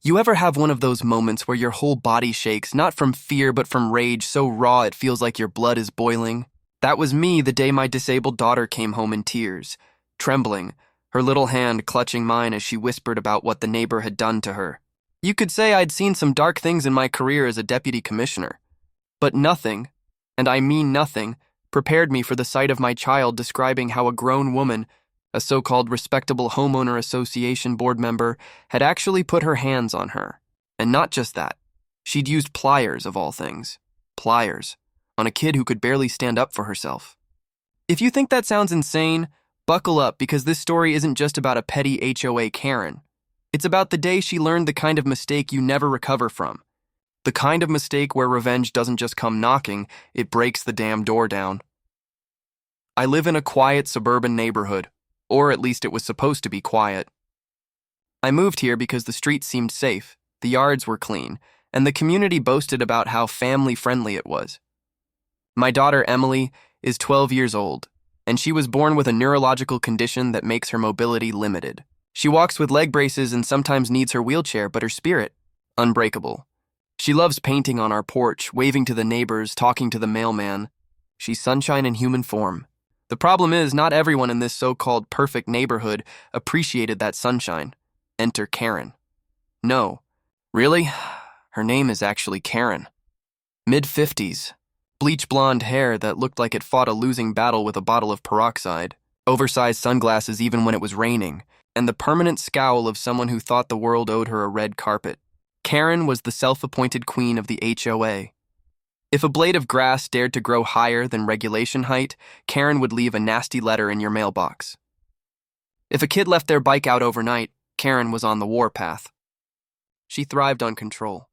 You ever have one of those moments where your whole body shakes, not from fear but from rage so raw it feels like your blood is boiling? That was me the day my disabled daughter came home in tears, trembling, her little hand clutching mine as she whispered about what the neighbor had done to her. You could say I'd seen some dark things in my career as a deputy commissioner, but nothing, and I mean nothing, prepared me for the sight of my child describing how a grown woman, a so-called respectable homeowner association board member, had actually put her hands on her. And not just that. She'd used pliers, of all things. Pliers. On a kid who could barely stand up for herself. If you think that sounds insane, buckle up because this story isn't just about a petty HOA Karen. It's about the day she learned the kind of mistake you never recover from. The kind of mistake where revenge doesn't just come knocking, it breaks the damn door down. I live in a quiet suburban neighborhood, or at least it was supposed to be quiet. I moved here because the streets seemed safe, the yards were clean, and the community boasted about how family-friendly it was. My daughter, Emily, is 12 years old, and she was born with a neurological condition that makes her mobility limited. She walks with leg braces and sometimes needs her wheelchair, but her spirit, unbreakable. She loves painting on our porch, waving to the neighbors, talking to the mailman. She's sunshine in human form. The problem is, not everyone in this so-called perfect neighborhood appreciated that sunshine. Enter Karen. No. Really? Her name is actually Karen. Mid-50s. Bleach blonde hair that looked like it fought a losing battle with a bottle of peroxide. Oversized sunglasses even when it was raining. And the permanent scowl of someone who thought the world owed her a red carpet. Karen was the self-appointed queen of the HOA. If a blade of grass dared to grow higher than regulation height, Karen would leave a nasty letter in your mailbox. If a kid left their bike out overnight, Karen was on the warpath. She thrived on control.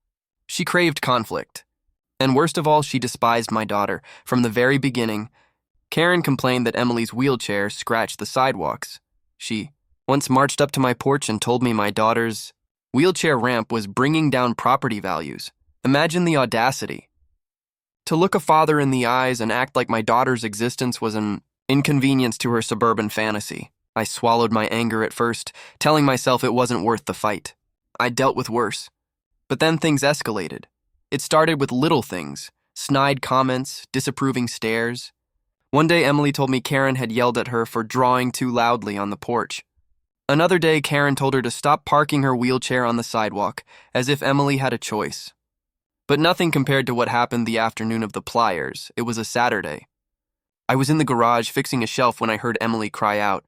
She craved conflict. And worst of all, she despised my daughter. From the very beginning, Karen complained that Emily's wheelchair scratched the sidewalks. She once marched up to my porch and told me my daughter's wheelchair ramp was bringing down property values. Imagine the audacity. To look a father in the eyes and act like my daughter's existence was an inconvenience to her suburban fantasy. I swallowed my anger at first, telling myself it wasn't worth the fight. I dealt with worse. But then things escalated. It started with little things, snide comments, disapproving stares. One day Emily told me Karen had yelled at her for drawing too loudly on the porch. Another day Karen told her to stop parking her wheelchair on the sidewalk, as if Emily had a choice. But nothing compared to what happened the afternoon of the Pliers. It was a Saturday. I was in the garage fixing a shelf when I heard Emily cry out.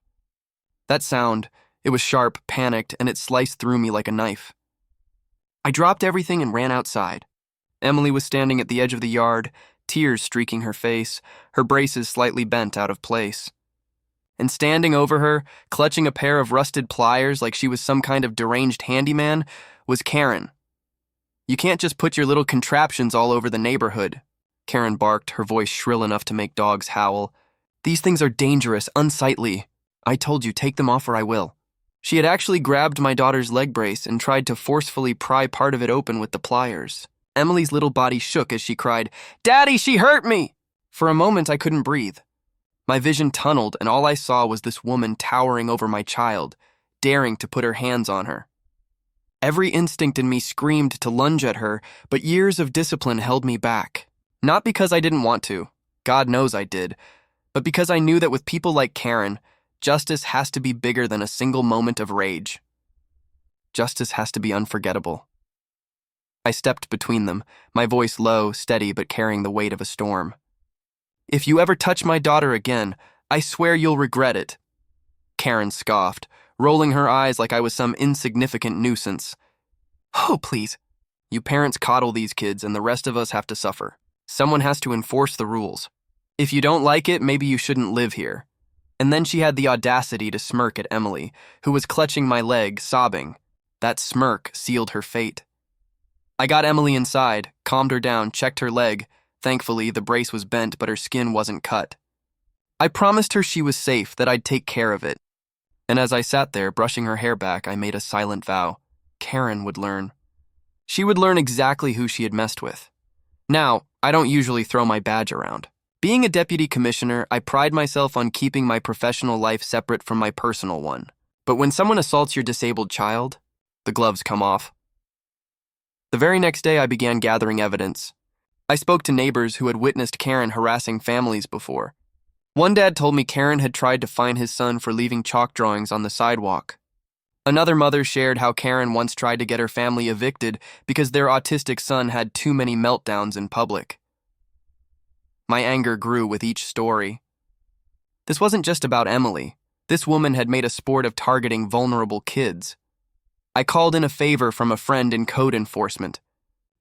That sound, it was sharp, panicked, and it sliced through me like a knife. I dropped everything and ran outside. Emily was standing at the edge of the yard, tears streaking her face, her braces slightly bent out of place. And standing over her, clutching a pair of rusted pliers like she was some kind of deranged handyman, was Karen. You can't just put your little contraptions all over the neighborhood. Karen barked, her voice shrill enough to make dogs howl. These things are dangerous, unsightly. I told you, take them off or I will. She had actually grabbed my daughter's leg brace and tried to forcefully pry part of it open with the pliers. Emily's little body shook as she cried, "Daddy, she hurt me!" For a moment, I couldn't breathe. My vision tunneled, and all I saw was this woman towering over my child, daring to put her hands on her. Every instinct in me screamed to lunge at her, but years of discipline held me back. Not because I didn't want to, God knows I did, but because I knew that with people like Karen, justice has to be bigger than a single moment of rage. Justice has to be unforgettable. I stepped between them, my voice low, steady, but carrying the weight of a storm. If you ever touch my daughter again, I swear you'll regret it. Karen scoffed, rolling her eyes like I was some insignificant nuisance. Oh, please. You parents coddle these kids and the rest of us have to suffer. Someone has to enforce the rules. If you don't like it, maybe you shouldn't live here. And then she had the audacity to smirk at Emily, who was clutching my leg, sobbing. That smirk sealed her fate. I got Emily inside, calmed her down, checked her leg. Thankfully, the brace was bent, but her skin wasn't cut. I promised her she was safe, that I'd take care of it. And as I sat there, brushing her hair back, I made a silent vow. Karen would learn. She would learn exactly who she had messed with. Now, I don't usually throw my badge around. Being a deputy commissioner, I pride myself on keeping my professional life separate from my personal one. But when someone assaults your disabled child, the gloves come off. The very next day, I began gathering evidence. I spoke to neighbors who had witnessed Karen harassing families before. One dad told me Karen had tried to fine his son for leaving chalk drawings on the sidewalk. Another mother shared how Karen once tried to get her family evicted because their autistic son had too many meltdowns in public. My anger grew with each story. This wasn't just about Emily. This woman had made a sport of targeting vulnerable kids. I called in a favor from a friend in code enforcement.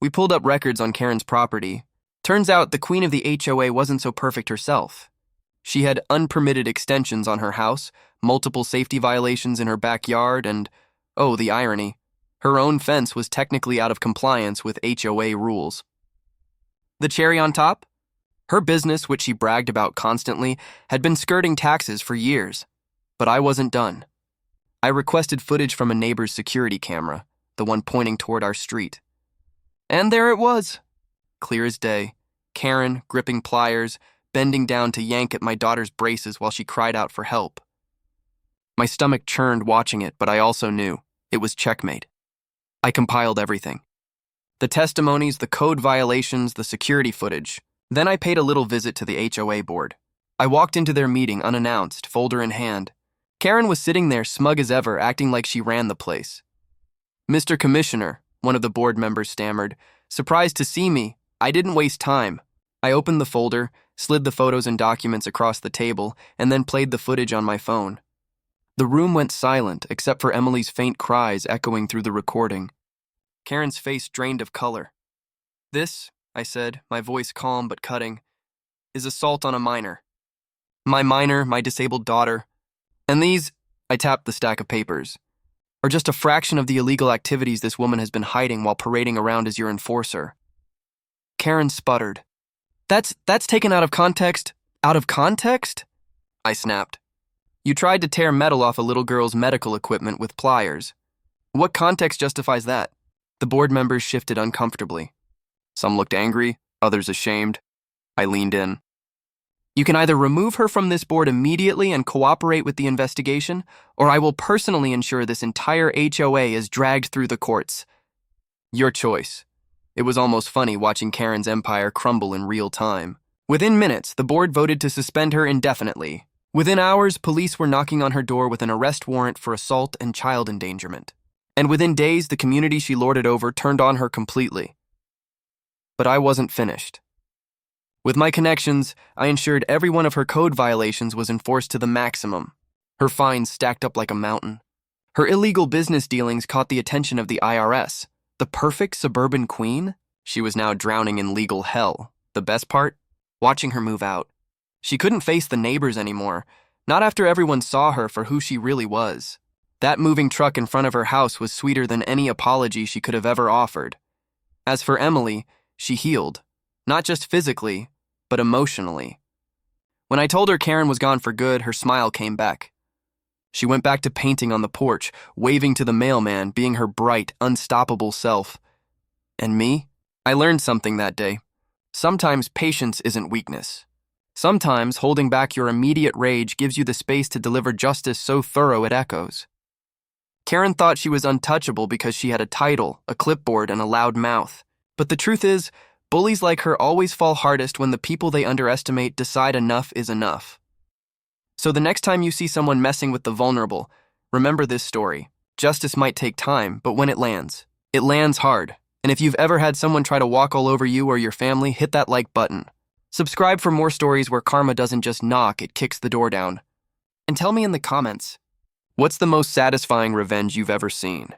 We pulled up records on Karen's property. Turns out the queen of the HOA wasn't so perfect herself. She had unpermitted extensions on her house, multiple safety violations in her backyard, and, oh, the irony, her own fence was technically out of compliance with HOA rules. The cherry on top? Her business, which she bragged about constantly, had been skirting taxes for years. But I wasn't done. I requested footage from a neighbor's security camera, the one pointing toward our street. And there it was. Clear as day. Karen, gripping pliers, bending down to yank at my daughter's braces while she cried out for help. My stomach churned watching it, but I also knew it was checkmate. I compiled everything. The testimonies, the code violations, the security footage. Then I paid a little visit to the HOA board. I walked into their meeting unannounced, folder in hand. Karen was sitting there smug as ever, acting like she ran the place. "Mr. Commissioner," one of the board members stammered, "surprised to see me. I didn't waste time." I opened the folder, slid the photos and documents across the table, and then played the footage on my phone. The room went silent, except for Emily's faint cries echoing through the recording. Karen's face drained of color. "This," I said, my voice calm but cutting, "is assault on a minor. My disabled daughter. And these," I tapped the stack of papers, "are just a fraction of the illegal activities this woman has been hiding while parading around as your enforcer." Karen sputtered. That's taken out of context." "Out of context?" I snapped. "You tried to tear metal off a little girl's medical equipment with pliers. What context justifies that?" The board members shifted uncomfortably. Some looked angry, others ashamed. I leaned in. "You can either remove her from this board immediately and cooperate with the investigation, or I will personally ensure this entire HOA is dragged through the courts. Your choice." It was almost funny watching Karen's empire crumble in real time. Within minutes, the board voted to suspend her indefinitely. Within hours, police were knocking on her door with an arrest warrant for assault and child endangerment. And within days, the community she lorded over turned on her completely. But I wasn't finished. With my connections, I ensured every one of her code violations was enforced to the maximum. Her fines stacked up like a mountain. Her illegal business dealings caught the attention of the IRS. The perfect suburban queen? She was now drowning in legal hell. The best part? Watching her move out. She couldn't face the neighbors anymore, not after everyone saw her for who she really was. That moving truck in front of her house was sweeter than any apology she could have ever offered. As for Emily, she healed. Not just physically, but emotionally. When I told her Karen was gone for good, her smile came back. She went back to painting on the porch, waving to the mailman, being her bright, unstoppable self. And me? I learned something that day. Sometimes patience isn't weakness. Sometimes holding back your immediate rage gives you the space to deliver justice so thorough it echoes. Karen thought she was untouchable because she had a title, a clipboard, and a loud mouth. But the truth is, bullies like her always fall hardest when the people they underestimate decide enough is enough. So the next time you see someone messing with the vulnerable, remember this story. Justice might take time, but when it lands hard. And if you've ever had someone try to walk all over you or your family, hit that like button. Subscribe for more stories where karma doesn't just knock, it kicks the door down. And tell me in the comments, what's the most satisfying revenge you've ever seen?